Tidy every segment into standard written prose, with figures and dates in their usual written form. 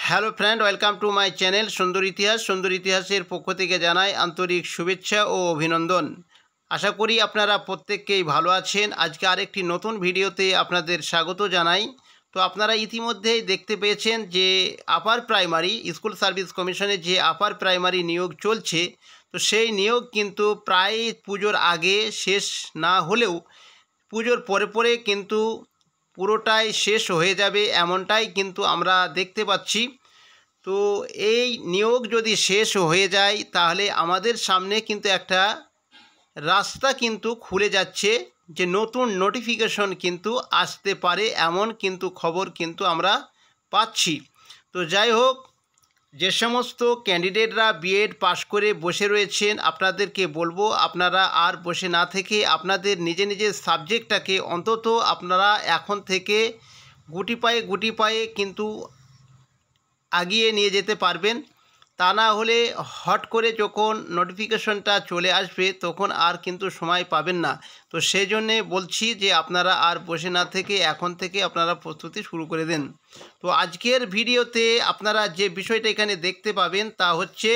Hello friend, welcome to my channel সুন্দর ইতিহাস। সুন্দর ইতিহাসের পক্ষ থেকে জানাই আন্তরিক শুভেচ্ছা ও অভিনন্দন। আশা করি আপনারা প্রত্যেককেই ভালো আছেন। আজকে আরেকটি নতুন ভিডিওতে আপনাদের স্বাগত জানাই। তো আপনারা ইতিমধ্যেই দেখতে পেয়েছেন যে আপার প্রাইমারি স্কুল সার্ভিস কমিশনে যে আপার প্রাইমারি নিয়োগ চলছে, তো সেই নিয়োগ কিন্তু প্রায় পুজোর আগে শেষ না হলেও পুজোর পরে পরে কিন্তু পুরোটাই শেষ হয়ে যাবে, এমনটাই কিন্তু আমরা দেখতে পাচ্ছি। তো এই নিয়োগ যদি শেষ হয়ে যায় তাহলে আমাদের সামনে কিন্তু একটা রাস্তা কিন্তু খুলে যাচ্ছে যে নতুন নোটিফিকেশন কিন্তু আসতে পারে, এমন কিন্তু খবর কিন্তু আমরা পাচ্ছি। তো যাই হোক, যে সমস্ত ক্যান্ডিডেটরা বিএড পাশ করে বসে রয়েছেন, আপনাদেরকে বলবো আপনারা আর বসে না থেকে আপনাদের নিজের সাবজেক্টটাকে অন্তত আপনারা এখন থেকে গুটি পায়ে কিন্তু আগিয়ে নিয়ে যেতে পারবেন। তা না হলে হট করে যখন নোটিফিকেশনটা চলে আসবে তখন আর কিন্তু সময় পাবেন না। তো সেই জন্যে বলছি যে আপনারা আর বসে না থেকে এখন থেকে আপনারা প্রস্তুতি শুরু করে দেন। তো আজকের ভিডিওতে আপনারা যে বিষয়টা এখানে দেখতে পাবেন তা হচ্ছে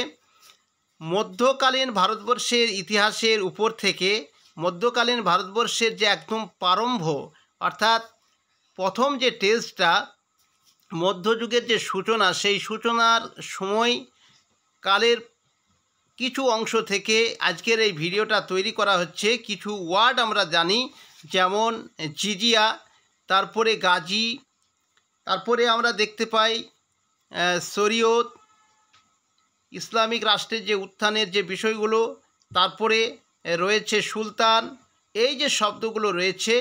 মধ্যকালীন ভারতবর্ষের ইতিহাসের উপর থেকে মধ্যকালীন ভারতবর্ষের যে একদম প্রারম্ভ, অর্থাৎ প্রথম যে টেস্টটা মধ্যযুগের যে সূচনা, সেই সূচনার সময় কালের কিছু অংশ থেকে আজকের এই ভিডিওটা তৈরি করা হচ্ছে। কিছু ওয়ার্ড আমরা জানি, যেমন জিজিয়া, তারপরে গাজী, তারপরে আমরা দেখতে পাই শরীয়ত, ইসলামিক রাষ্ট্রের যে উত্থানের যে বিষয়গুলো, তারপরে রয়েছে সুলতান। এই যে শব্দগুলো রয়েছে,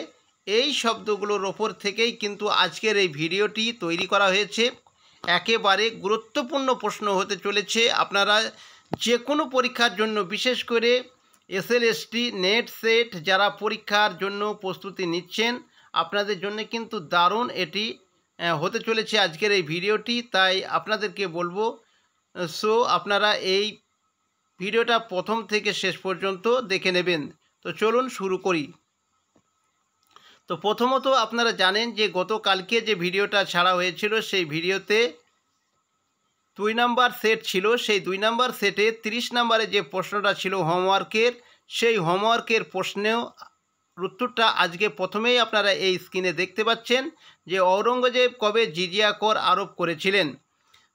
এই শব্দগুলোর ওপর থেকেই কিন্তু আজকের এই ভিডিওটি তৈরি করা হয়েছে। একেবারে গুরুত্বপূর্ণ প্রশ্ন হতে চলেছে। আপনারা যে কোনো পরীক্ষার জন্য, বিশেষ করে এসএলএসটি, নেট, সেট যারা পরীক্ষার জন্য প্রস্তুতি নিচ্ছেন, আপনাদের জন্য কিন্তু দারুণ এটি হতে চলেছে আজকের এই ভিডিওটি। তাই আপনাদেরকে বলবো, সো আপনারা এই ভিডিওটা প্রথম থেকে শেষ পর্যন্ত দেখে নেবেন। তো চলুন শুরু করি। তো প্রথমত আপনারা জানেন যে গতকালকে যে ভিডিওটা ছাড়া হয়েছিল, সেই ভিডিওতে 2 নম্বর সেট ছিল। সেই 2 নম্বর সেটে 30 নম্বরে যে প্রশ্নটা ছিল হোমওয়ার্কের, সেই হোমওয়ার্কের প্রশ্নেও উত্তরটা আজকে প্রথমেই আপনারা এই স্ক্রিনে দেখতে পাচ্ছেন যে ঔরঙ্গজেব কবে জিজিয়া কর আরোপ করেছিলেন।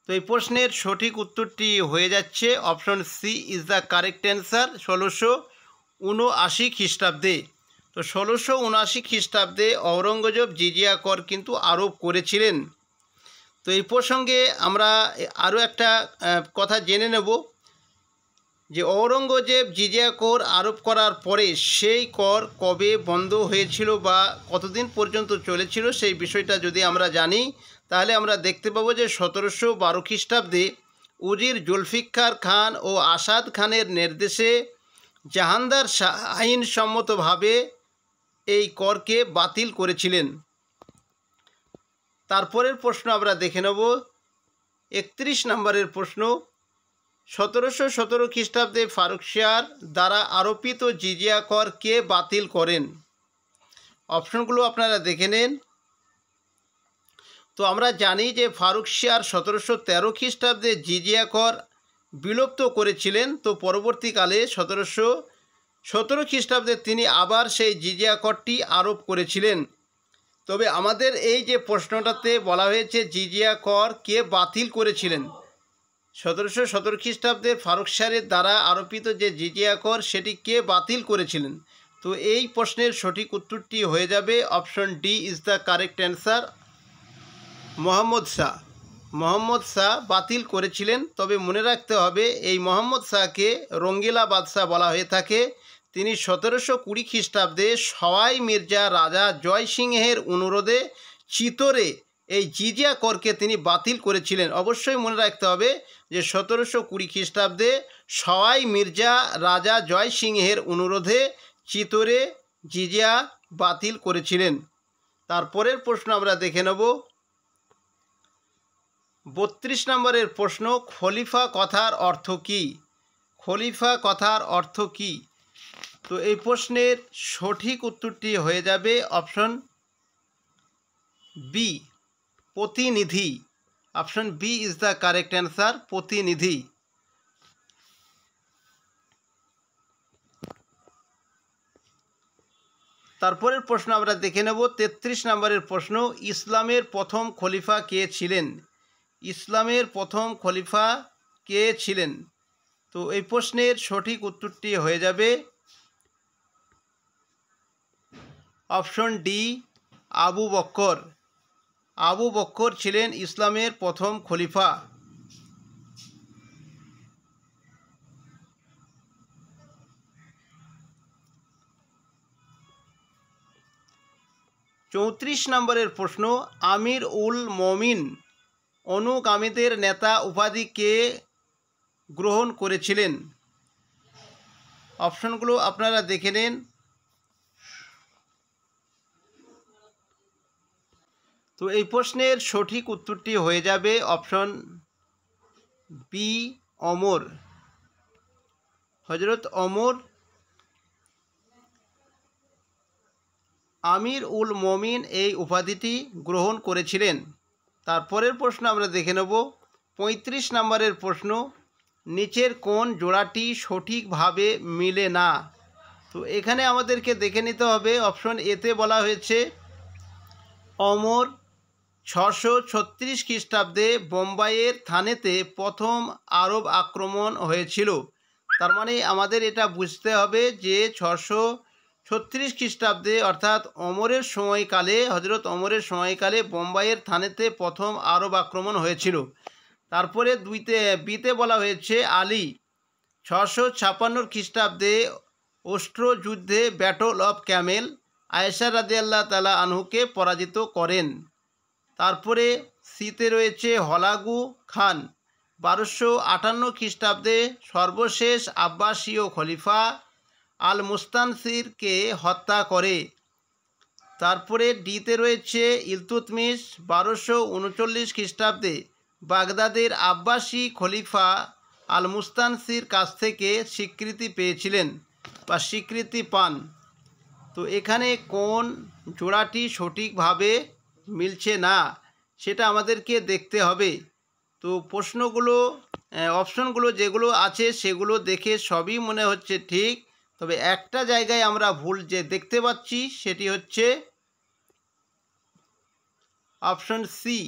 তো এই প্রশ্নের সঠিক উত্তরটি হয়ে যাচ্ছে option C is the correct answer, 1679 খ্রিস্টাব্দে। তো 1679 খ্রিস্টাব্দে ঔরঙ্গজেব জিজিয়া কর কিন্তু আরোপ করেছিলেন। তো এই প্রসঙ্গে আমরা আরও একটা কথা জেনে নেব যে ঔরঙ্গজেব জিজিয়া কর আরোপ করার পরে সেই কর কবে বন্ধ হয়েছিল বা কতদিন পর্যন্ত চলেছিল, সেই বিষয়টা যদি আমরা জানি তাহলে আমরা দেখতে পাবো যে 1712 খ্রিস্টাব্দে উজির জুলফিকার খান ও আসাদ খানের নির্দেশে জাহানদার শাহ আইনসম্মতভাবে এই করকে বাতিল করেছিলেন। তারপরের প্রশ্ন আমরা দেখে নেব 31 নম্বরের প্রশ্ন, 1717 খ্রিস্টাব্দে ফারুক শাহর দ্বারা আরোপিত জিজিয়া কর কে বাতিল করেন? অপশনগুলো আপনারা দেখে নেন। তো আমরা জানি যে ফারুক শাহ 1713 খ্রিস্টাব্দে জিজিয়া কর বিলুপ্ত করেছিলেন। তো পরবর্তীকালে 1717 খ্রিস্টাব্দে তিনি আবার সেই জিজিয়া করটি আরোপ করেছিলেন। তবে আমাদের এই যে প্রশ্নটাতে বলা হয়েছে জিজিয়া কর কে বাতিল করেছিলেন, 1717 খ্রিস্টাব্দে ফারুক শাহের দ্বারা আরোপিত যে জিজিয়া কর সেটি কে বাতিল করেছিলেন? তো এই প্রশ্নের সঠিক উত্তরটি হয়ে যাবে option D is the correct answer, Mohammad Shah বাতিল করেছিলেন। তবে মনে রাখতে হবে এই মোহাম্মদ শাহকে রঙ্গিলা বাদশাহ বলা হয়ে থাকে। তিনি 1720 খ্রিস্টাব্দে সওয়াই মির্জা রাজা জয় সিংহের অনুরোধে চিতোরে এই জিজিয়া করকে তিনি বাতিল করেছিলেন। অবশ্যই মনে রাখতে হবে যে 1720 খ্রিস্টাব্দে সওয়াই মির্জা রাজা জয় সিংহের অনুরোধে চিতোরে জিজিয়া বাতিল করেছিলেন। তারপরের প্রশ্ন আমরা দেখে নেব 32 নম্বরের প্রশ্ন, খলিফা কথার অর্থ কী? খলিফা কথার অর্থ কী? তো এই প্রশ্নের সঠিক উত্তরটি হয়ে যাবে অপশন বি, প্রতিনিধি। Option B is the correct answer, প্রতিনিধি। তারপরের প্রশ্ন আমরা দেখে নেব 33 নম্বরের প্রশ্ন, ইসলামের প্রথম খলিফা কে ছিলেন? ইসলামের প্রথম খলিফা কে ছিলেন? তো এই প্রশ্নের সঠিক উত্তরটি হয়ে যাবে অপশন ডি, আবু বক্কর। আবু বক্কর ছিলেন ইসলামের প্রথম খলিফা। চৌত্রিশ নম্বরের প্রশ্ন, আমির উল মমিন অনুগামীদের নেতা উপাধি কে গ্রহণ করেছিলেন? অপশনগুলো আপনারা দেখে নেন। তো এই প্রশ্নের সঠিক উত্তরটি হয়ে যাবে অপশন বি, ওমর। হযরত ওমর আমির উল মমিন এই উপাধিটি গ্রহণ করেছিলেন। তারপরের প্রশ্ন আমরা দেখে নেব 35 নম্বরের প্রশ্ন, নিচের কোন জোড়াটি সঠিকভাবে মিলে না? তো এখানে আমাদেরকে দেখে নিতে হবে। অপশন এতে বলা হয়েছে ওমর 636 খ্রিস্টাব্দে বোম্বাইয়ের থানেতে প্রথম আরব আক্রমণ হয়েছিল। তার মানে আমাদের এটা বুঝতে হবে যে 636 খ্রিস্টাব্দে অর্থাৎ ওমরের সময়কালে, হযরত ওমরের সময়কালে বোম্বাইয়ের থানেতে প্রথম আরব আক্রমণ হয়েছিল। তারপরে বিতে বলা হয়েছে আলী 656 খ্রিস্টাব্দে অস্ট্র যুদ্ধে ব্যাটল অফ ক্যামেল আয়েশা রাদিয়াল্লাহু তাআলা আনহুকে পরাজিত করেন। তারপরে সিতে রয়েছে হলাগু খান 1258 খ্রিস্টাব্দে সর্বশেষ আব্বাসীয় খলিফা আল মুস্তানসিরকে হত্যা করে। তারপরে ডিতে রয়েছে ইলতুৎমিশ 1239 খ্রিস্টাব্দে বাগদাদের আব্বাসী খলিফা আল মুস্তানসির কাছ থেকে স্বীকৃতি পেয়েছিলেন বা স্বীকৃতি পান। তো এখানে কোন জোড়াটি সঠিকভাবে মিলছে না সেটা আমাদেরকে দেখতে হবে। তো প্রশ্নগুলো অপশনগুলো যেগুলো আছে সেগুলো দেখে সবই মনে হচ্ছে ঠিক, তবে একটা জায়গায় আমরা ভুল যে দেখতে পাচ্ছি সেটি হচ্ছে option C,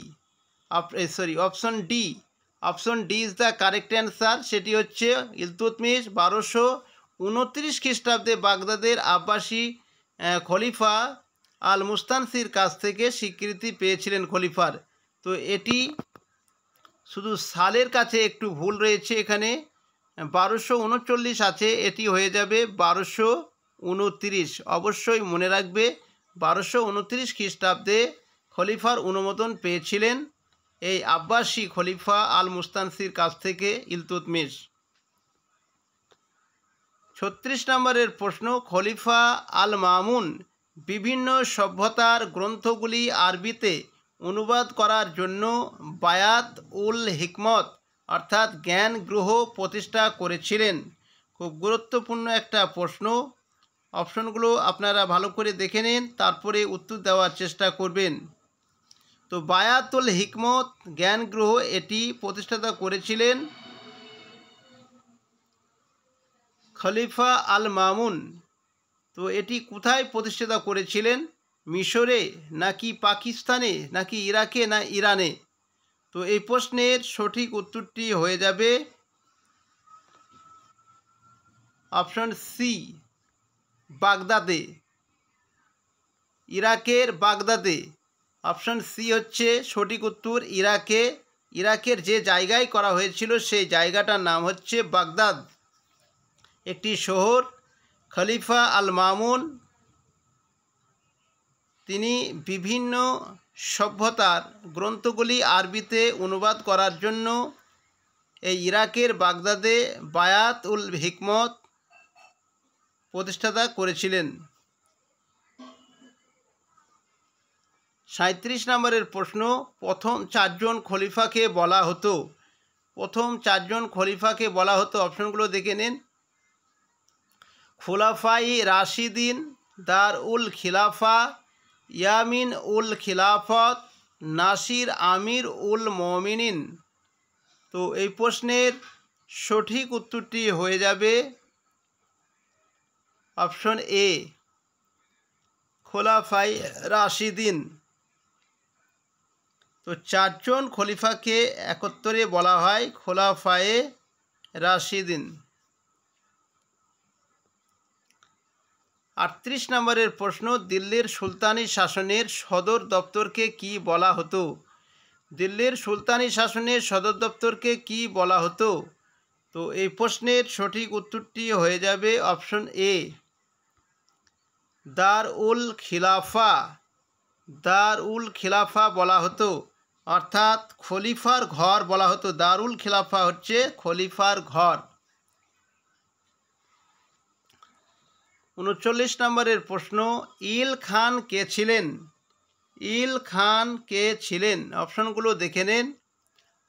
option D. Option D is the correct answer. সেটি হচ্ছে ইলতুৎমিশ 1229 খ্রিস্টাব্দে বাগদাদের আব্বাসী খলিফা আল মুস্তানসির কাছ থেকে স্বীকৃতি পেয়েছিলেন খলিফার। তো এটি শুধু সালের কাছে একটু ভুল রয়েছে, এখানে 1239 আছে, এটি হয়ে যাবে 1229। অবশ্যই মনে রাখবে 1229 খ্রিস্টাব্দে খলিফার অনুমোদন পেয়েছিলেন এই আব্বাসী খলিফা আল মুস্তানসির কাছ থেকে ইলতুৎমিশ। 36 নম্বরের প্রশ্ন, খলিফা আল মামুন বিভিন্ন সভ্যতার গ্রন্থগুলি আরবিতে অনুবাদ করার জন্য বায়াত উল হিকমত অর্থাৎ জ্ঞান গ্রহ প্রতিষ্ঠা করেছিলেন। খুব গুরুত্বপূর্ণ একটা প্রশ্ন। অপশনগুলো আপনারা ভালো করে দেখে নিন, তারপরে উত্তর দেওয়ার চেষ্টা করবেন। তো বায়াতুল হিকমত জ্ঞান গ্রহ এটি প্রতিষ্ঠাতা করেছিলেন খলিফা আল মামুন। তো এটি কোথায় প্রতিষ্ঠাতা করেছিলেন? মিশরে নাকি পাকিস্তানে নাকি ইরাকে না ইরানে? তো এই প্রশ্নের সঠিক উত্তরটি হয়ে যাবে অপশন সি, বাগদাদে, ইরাকের বাগদাদে। অপশন সি হচ্ছে সঠিক উত্তর, ইরাকে। ইরাকের যে জায়গায় করা হয়েছিল সেই জায়গাটার নাম হচ্ছে বাগদাদ, একটি শহর। খলিফা আল মামুন তিনি বিভিন্ন সভ্যতার গ্রন্থগুলি আরবিতে অনুবাদ করার জন্য এই ইরাকের বাগদাদে বায়াত উল হিকমত প্রতিষ্ঠাতা করেছিলেন। 37 নম্বরের প্রশ্ন, প্রথম চারজন খলিফাকে বলা হতো। প্রথম চারজন খলিফাকে বলা হতো, অপশনগুলো দেখে নিন। খুলাফাই রাশিদিন, দার উল খিলাফা, ইয়ামিন উল খিলাফত, নাসির আমির উল মমিনিন। তো এই প্রশ্নের সঠিক উত্তরটি হয়ে যাবে অপশন এ, খোলাফায়ে রাশিদিন। তো চারজন খলিফাকে একত্রে বলা হয় খোলাফায়ে রাশিদিন। 38 নম্বরের প্রশ্ন, দিল্লির সুলতানি শাসনের সদর দপ্তরকে কি বলা হতো? দিল্লির সুলতানি শাসনের সদর দপ্তরকে কি বলা হতো? তো এই প্রশ্নের সঠিক উত্তরটি হয়ে যাবে অপশন এ, দার উল খিলাফা। দার উল খিলাফা বলা হতো, অর্থাৎ খলিফার ঘর বলা হতো। দারুল খিলাফা হচ্ছে খলিফার ঘর। 39 নম্বরের প্রশ্ন, ইল খান কে ছিলেন? ইল খান কে ছিলেন? অপশনগুলো দেখে নেন।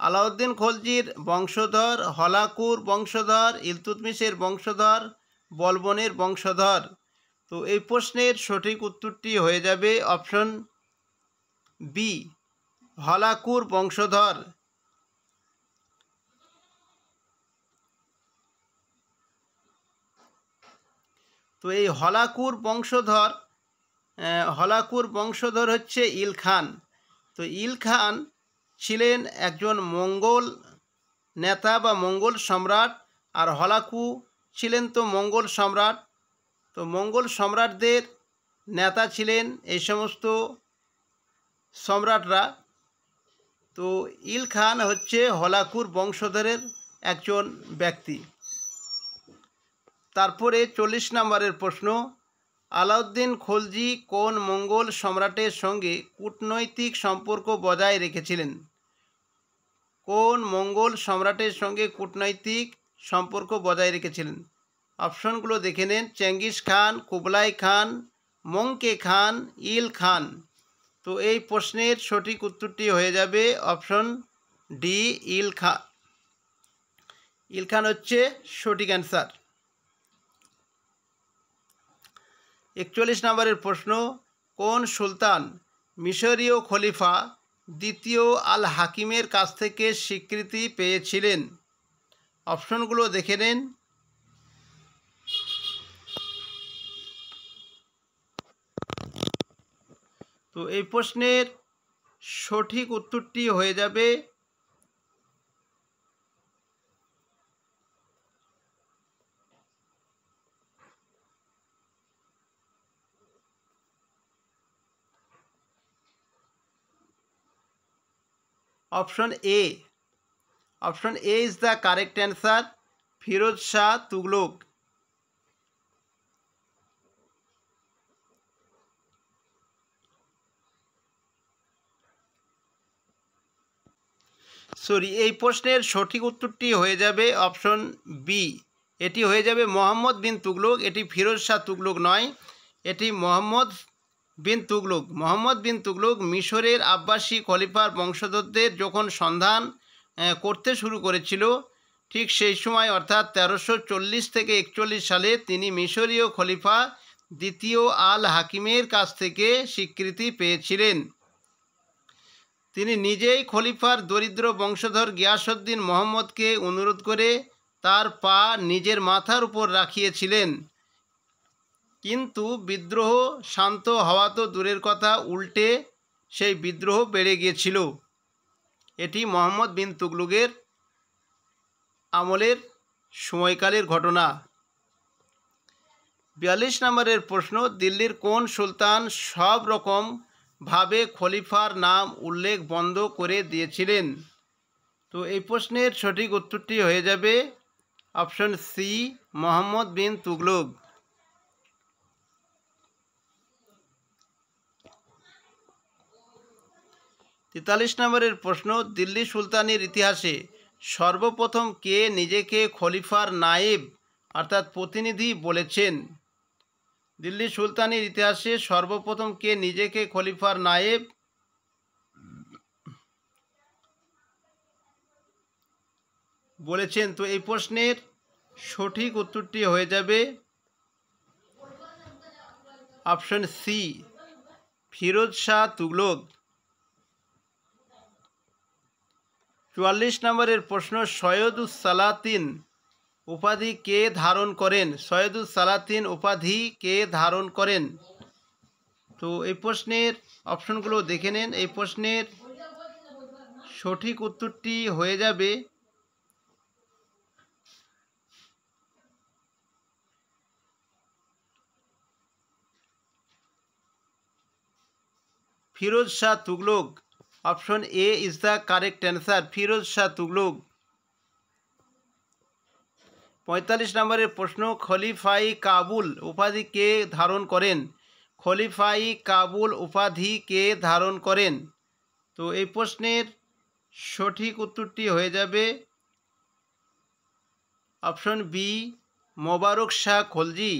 আলাউদ্দিন খলজির বংশধর, হলাকুর বংশধর, ইলতুৎমিশের বংশধর, বলবনের বংশধর। তো এই প্রশ্নের সঠিক উত্তরটি হয়ে যাবে অপশন বি, হলাকুর বংশধর। তো এই হলাকুর বংশধর হচ্ছে ইল খান। তো ইল খান ছিলেন একজন মঙ্গল নেতা বা মঙ্গল সম্রাট, আর হলাকু ছিলেন তো মঙ্গল সম্রাট। তো মঙ্গল সম্রাটদের নেতা ছিলেন এই সমস্ত সম্রাটরা। তো ইল খান হচ্ছে হলাকুর বংশধরের একজন ব্যক্তি। তারপরে 40 নম্বরের প্রশ্ন, আলাউদ্দিন খলজি কোন মঙ্গল সম্রাটের সঙ্গে কূটনৈতিক সম্পর্ক বজায় রেখেছিলেন? কোন মঙ্গল সম্রাটের সঙ্গে কূটনৈতিক সম্পর্ক বজায় রেখেছিলেন? অপশনগুলো দেখে নেন। চেঙ্গিস খান, কুবলাই খান, মংকে খান, ইল খান। তো এই প্রশ্নের সঠিক উত্তরটি হয়ে যাবে অপশন ডি, ইল খান। ইল খান হচ্ছে সঠিক অ্যান্সার। 41 নম্বরের প্রশ্ন, কোন সুলতান মিশরীয় খলিফা দ্বিতীয় আল হাকিমের কাছ থেকে স্বীকৃতি পেয়েছিলেন? অপশনগুলো দেখে নেন। তো এই প্রশ্নের সঠিক উত্তরটি হয়ে যাবে option A. Option A is the correct answer, Firoz Shah Tughlaq. এই প্রশ্নের সঠিক উত্তরটি হয়ে যাবে অপশন বি, এটি হয়ে যাবে মোহাম্মদ বিন তুগলক। এটি ফিরোজ শাহ তুগলক নয়, এটি মোহাম্মদ বিন তুগলক। মোহাম্মদ বিন তুগলক মিশরের আব্বাসী খলিফার বংশধরদের যখন সন্ধান করতে শুরু করেছিল, ঠিক সেই সময় অর্থাৎ 1340 থেকে 41 সালে তিনি মিশরীয় খলিফা দ্বিতীয় আল হাকিমের কাছ থেকে স্বীকৃতি পেয়েছিলেন। তিনি নিজেই খলিফার দরিদ্র বংশধর গিয়াসউদ্দিন মোহাম্মদকে অনুরোধ করে তার পা নিজের মাথার উপর রাখিয়েছিলেন, কিন্তু বিদ্রোহ শান্ত হওয়া তো দূরের কথা, উল্টে সেই বিদ্রোহ বেড়ে গিয়েছিল। এটি মোহাম্মদ বিন তুগলকের আমলের সময়কালের ঘটনা। 42 নম্বরের প্রশ্ন, দিল্লির কোন সুলতান সব রকম ভাবে খলিফার নাম উল্লেখ বন্ধ করে দিয়েছিলেন? তো এই প্রশ্নের সঠিক উত্তরটি হয়ে যাবে অপশন সি, মোহাম্মদ বিন তুগলক। 43 নম্বরের প্রশ্ন, দিল্লি সুলতানির ইতিহাসে সর্বপ্রথম কে নিজেকে খলিফার নায়েব অর্থাৎ প্রতিনিধি বলেছেন? দিল্লি সুলতানির ইতিহাসে সর্বপ্রথম কে নিজেকে খলিফার নায়েব বলেছেন? তো এই প্রশ্নের সঠিক উত্তরটি হয়ে যাবে অপশন সি, ফিরোজ শাহ তুগলক। 44 নম্বরের প্রশ্ন, সৈয়দুস সালাতিন উপাধি কে ধারণ করেন? সৈয়দুস সালাতিন উপাধি কে ধারণ করেন? তো এই প্রশ্নের অপশনগুলো দেখে নেন। এই প্রশ্নের সঠিক উত্তরটি হয়ে যাবে Firoz Shah Tughlaq. Option A is the correct answer, Firoz Shah Tughlaq. 45 নম্বরের প্রশ্ন, খলিফাই কাবুল উপাধি কে ধারণ করেন? খলিফাই কাবুল উপাধি কে ধারণ করেন? তো এই প্রশ্নের সঠিক উত্তরটি হয়ে যাবে অপশন বি মোবারক শাহ খলজি।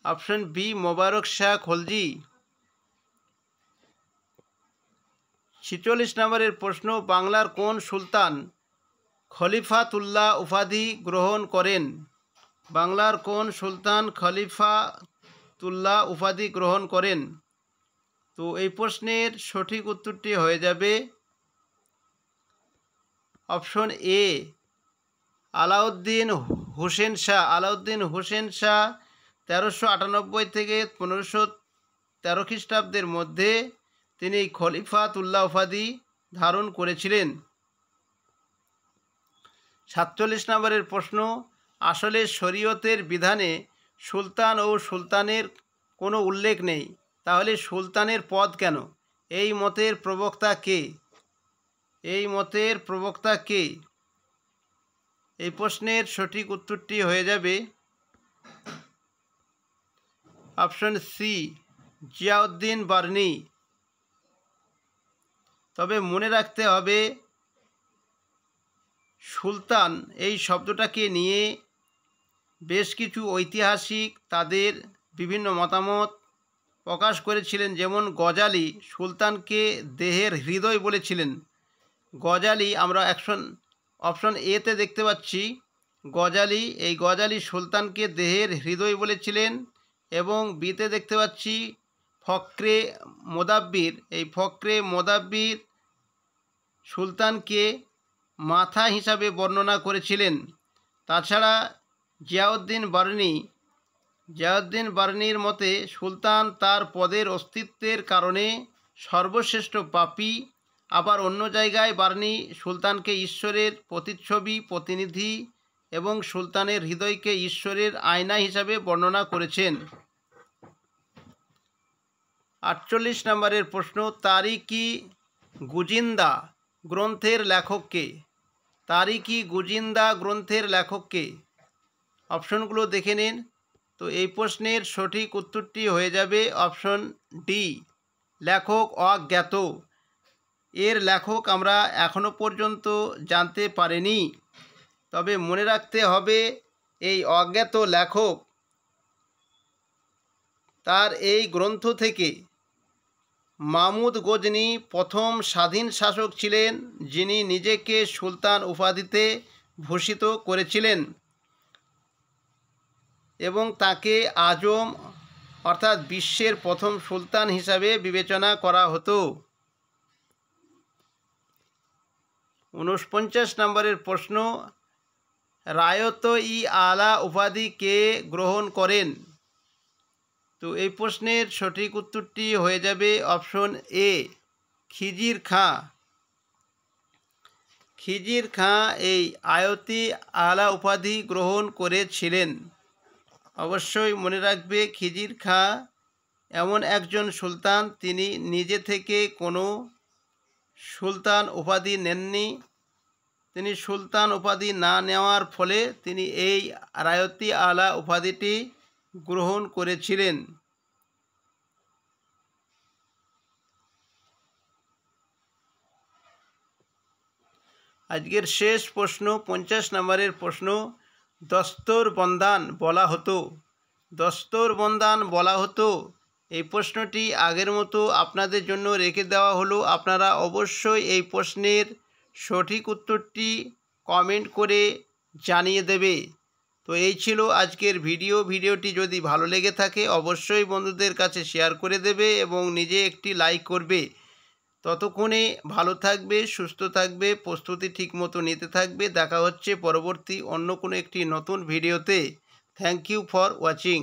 অপশন বি মোবারক শাহ খলজি। 46 নম্বরের প্রশ্ন, বাংলার কোন সুলতান খলিফাতুল্লাহ উপাধি গ্রহণ করেন? বাংলার কোন সুলতান খলিফাতুল্লাহ উপাধি গ্রহণ করেন? তো এই প্রশ্নের সঠিক উত্তরটি হয়ে যাবে অপশন এ আলাউদ্দিন হোসেন শাহ। আলাউদ্দিন হোসেন শাহ 1398 থেকে 1513 খ্রিস্টাব্দের মধ্যে তিনি খলিফাতুল্লাহ উপাধি ধারণ করেছিলেন। 47 নম্বরের প্রশ্ন, আসলে শরীয়তের বিধানে সুলতান ও সুলতানের কোনো উল্লেখ নেই, তাহলে সুলতানের পদ কেন? এই মতের প্রবক্তা কে? এই মতের প্রবক্তা কে? এই প্রশ্নের সঠিক উত্তরটি হয়ে যাবে অপশন সি জিয়াউদ্দিন বার্নি। তবে মনে রাখতে হবে সুলতান এই শব্দটাকে নিয়ে বেশ কিছু ঐতিহাসিক তাদের বিভিন্ন মতামত প্রকাশ করেছিলেন। যেমন গজালি সুলতানকে দেহের হৃদয় বলেছিলেন। গজালি আমরা অপশন এতে দেখতে পাচ্ছি গজালি, এই গজালি সুলতানকে দেহের হৃদয় বলেছিলেন। এবং বিতে দেখতে পাচ্ছি ফকরে মোদাব্বির, এই ফকরে মোদাব্বির সুলতানকে মাথা হিসাবে বর্ণনা করেছিলেন। তাছাড়া জিয়াউদ্দিন বার্নির মতে সুলতান তার পদের অস্তিত্বের কারণে সর্বশ্রেষ্ঠ পাপী। আবার অন্য জায়গায় বার্নি সুলতানকে ঈশ্বরের প্রতিচ্ছবি, প্রতিনিধি এবং সুলতানের হৃদয়কে ঈশ্বরের আয়না হিসাবে বর্ণনা করেছেন। 48 নম্বরের প্রশ্ন, তারিকি গুজিন্দা গ্রন্থের লেখককে? তারিকি গুজিন্দা গ্রন্থের লেখককে? অপশনগুলো দেখে নিন। তো এই প্রশ্নের সঠিক উত্তরটি হয়ে যাবে অপশন ডি লেখক অজ্ঞাত। এর লেখক আমরা এখনো পর্যন্ত জানতে পারিনি। তবে মনে রাখতে হবে এই অজ্ঞাত লেখক তার এই গ্রন্থ থেকে মাহমুদ গজনি প্রথম স্বাধীন শাসক ছিলেন যিনি নিজেকে সুলতান উপাধিতে ভূষিত করেছিলেন এবং তাকে আজম অর্থাৎ বিশ্বের প্রথম সুলতান হিসাবে বিবেচনা করা হতো। 49 নম্বরের প্রশ্ন, রায়ত-ই আলা উপাধি কে গ্রহণ করেন? তো এই প্রশ্নের সঠিক উত্তরটি হয়ে যাবে অপশন এ খিজির খাঁ। খিজির খাঁ এই আয়তি আলা উপাধি গ্রহণ করেছিলেন। অবশ্যই মনে রাখবে খিজির খাঁ এমন একজন সুলতান তিনি নিজে থেকে কোনো সুলতান উপাধি নেননি। তিনি সুলতান উপাধি না নেওয়ার ফলে তিনি এই রায়তি আলা উপাধিটি গ্রহণ করেছিলেন। আজকের শেষ প্রশ্ন 50 নম্বরের প্রশ্ন, দস্তরবন্দান বলা হতো? দস্তরবন্দান বলা হতো এই প্রশ্নটি আগের মতো আপনাদের জন্য রেখে দেওয়া হলো। আপনারা অবশ্যই এই প্রশ্নের সঠিক উত্তরটি কমেন্ট করে জানিয়ে দেবে। তো এই ছিল আজকের ভিডিওটি যদি ভালো লেগে থাকে অবশ্যই বন্ধুদের কাছে শেয়ার করে দেবে এবং নিজে একটি লাইক করবে। ততক্ষণে ভালো থাকবে, সুস্থ থাকবে, প্রস্তুতি ঠিকমতো নিতে থাকবে। দেখা হচ্ছে পরবর্তী অন্য কোনো একটি নতুন ভিডিওতে। Thank you for watching.